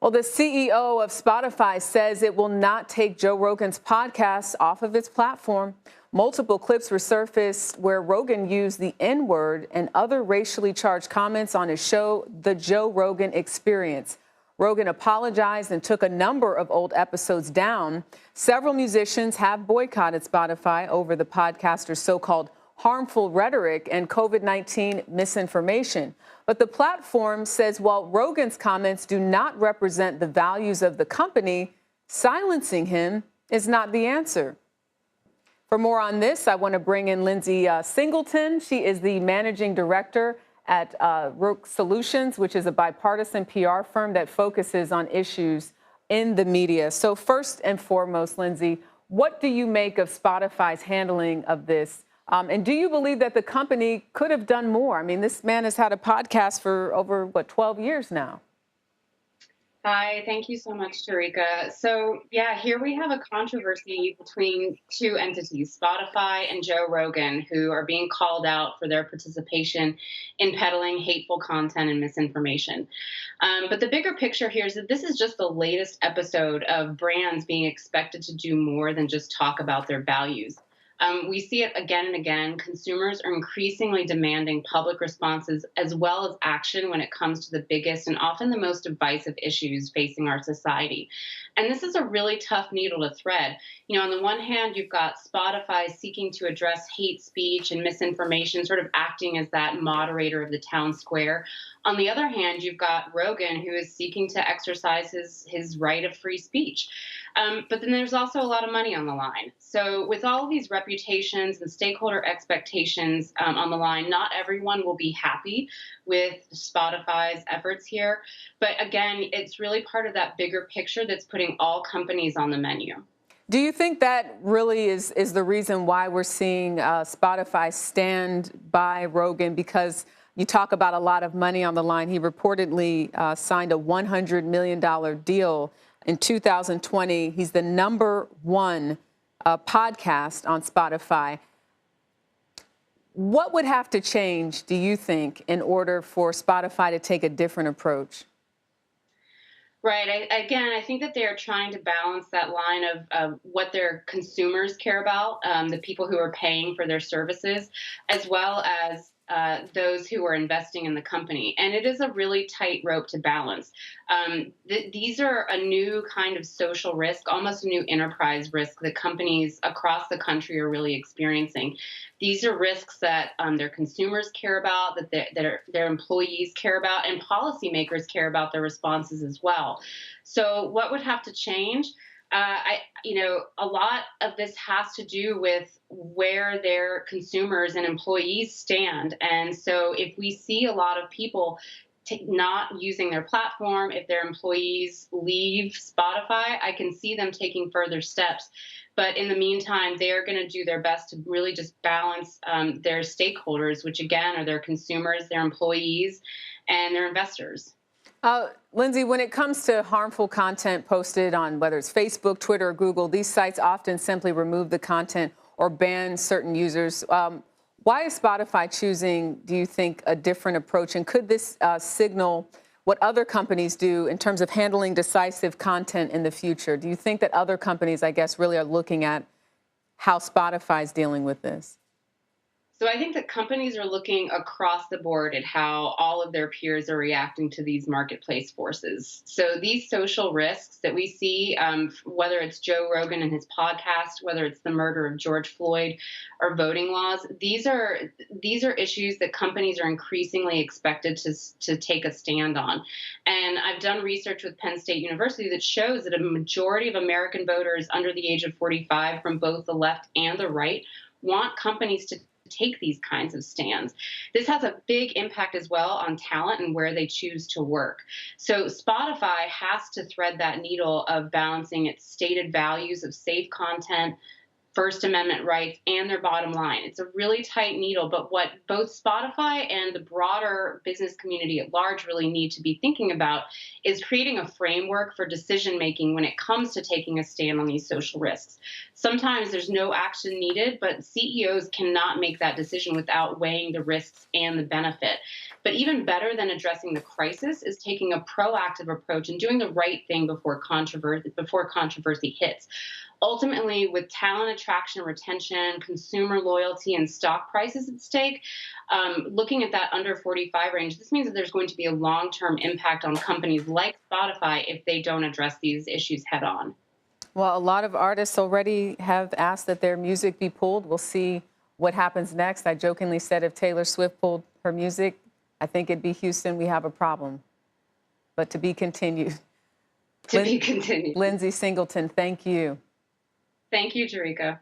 Well, the CEO of Spotify says it will not take Joe Rogan's podcast off of its platform. Multiple clips were surfaced where Rogan used the N-word and other racially charged comments on his show, The Joe Rogan Experience. Rogan apologized and took a number of old episodes down. Several musicians have boycotted Spotify over the podcaster's so-called harmful rhetoric and COVID-19 misinformation. But the platform says while Rogan's comments do not represent the values of the company, silencing him is not the answer. For more on this, I want to bring in Lindsay Singleton. She is the managing director at Rokk Solutions, which is a bipartisan PR firm that focuses on issues in the media. So first and foremost, Lindsay, what do you make of Spotify's handling of this? And do you believe that the company could have done more? I mean, this man has had a podcast for over, 12 years now? Hi, thank you so much, Tarika. So, yeah, here we have a controversy between two entities, Spotify and Joe Rogan, who are being called out for their participation in peddling hateful content and misinformation. But the bigger picture here is that this is just the latest episode of brands being expected to do more than just talk about their values. We see it again and again. Consumers are increasingly demanding public responses as well as action when it comes to the biggest and often the most divisive issues facing our society. And this is a really tough needle to thread. You know, on the one hand, you've got Spotify seeking to address hate speech and misinformation, sort of acting as that moderator of the town square. On the other hand, you've got Rogan, who is seeking to exercise his right of free speech. But then there's also a lot of money on the line. So with all of these reputations and stakeholder expectations on the line, not everyone will be happy with Spotify's efforts here. But again, it's really part of that bigger picture that's putting all companies on the menu. Do you think that really is the reason why we're seeing Spotify stand by Rogan? Because you talk about a lot of money on the line. He reportedly signed a $100 million deal in 2020. He's the number one podcast on Spotify. What would have to change, do you think, in order for Spotify to take a different approach? Right. I think that they are trying to balance that line of what their consumers care about, the people who are paying for their services, as well as those who are investing in the company. And it is a really tight rope to balance. These are a new kind of social risk, almost a new enterprise risk that companies across the country are really experiencing. These are risks that their consumers care about, that their employees care about, and policymakers care about their responses as well. So what would have to change? A lot of this has to do with where their consumers and employees stand. And so if we see a lot of people not using their platform, if their employees leave Spotify, I can see them taking further steps. But in the meantime, they're going to do their best to really just balance their stakeholders, which again are their consumers, their employees, and their investors. Lindsay, when it comes to harmful content posted on whether it's Facebook, Twitter, or Google, these sites often simply remove the content or ban certain users. Why is Spotify choosing, do you think, a different approach? And could this signal what other companies do in terms of handling decisive content in the future? Do you think that other companies, I guess, really are looking at how Spotify is dealing with this? So I think that companies are looking across the board at how all of their peers are reacting to these marketplace forces. So these social risks that we see, whether it's Joe Rogan and his podcast, whether it's the murder of George Floyd or voting laws, these are issues that companies are increasingly expected to take a stand on. And I've done research with Penn State University that shows that a majority of American voters under the age of 45 from both the left and the right want companies to take these kinds of stands. This has a big impact as well on talent and where they choose to work. So Spotify has to thread that needle of balancing its stated values of safe content, First Amendment rights and their bottom line. It's a really tight needle, but what both Spotify and the broader business community at large really need to be thinking about is creating a framework for decision making when it comes to taking a stand on these social risks. Sometimes there's no action needed, but CEOs cannot make that decision without weighing the risks and the benefit. But even better than addressing the crisis is taking a proactive approach and doing the right thing before controversy hits. Ultimately, with talent attraction, retention, consumer loyalty, and stock prices at stake, looking at that under 45 range, this means that there's going to be a long-term impact on companies like Spotify if they don't address these issues head on. Well, a lot of artists already have asked that their music be pulled. We'll see what happens next. I jokingly said if Taylor Swift pulled her music, I think it'd be Houston, we have a problem. But to be continued. To be continued. Lindsay Singleton, thank you. Thank you, Jerika.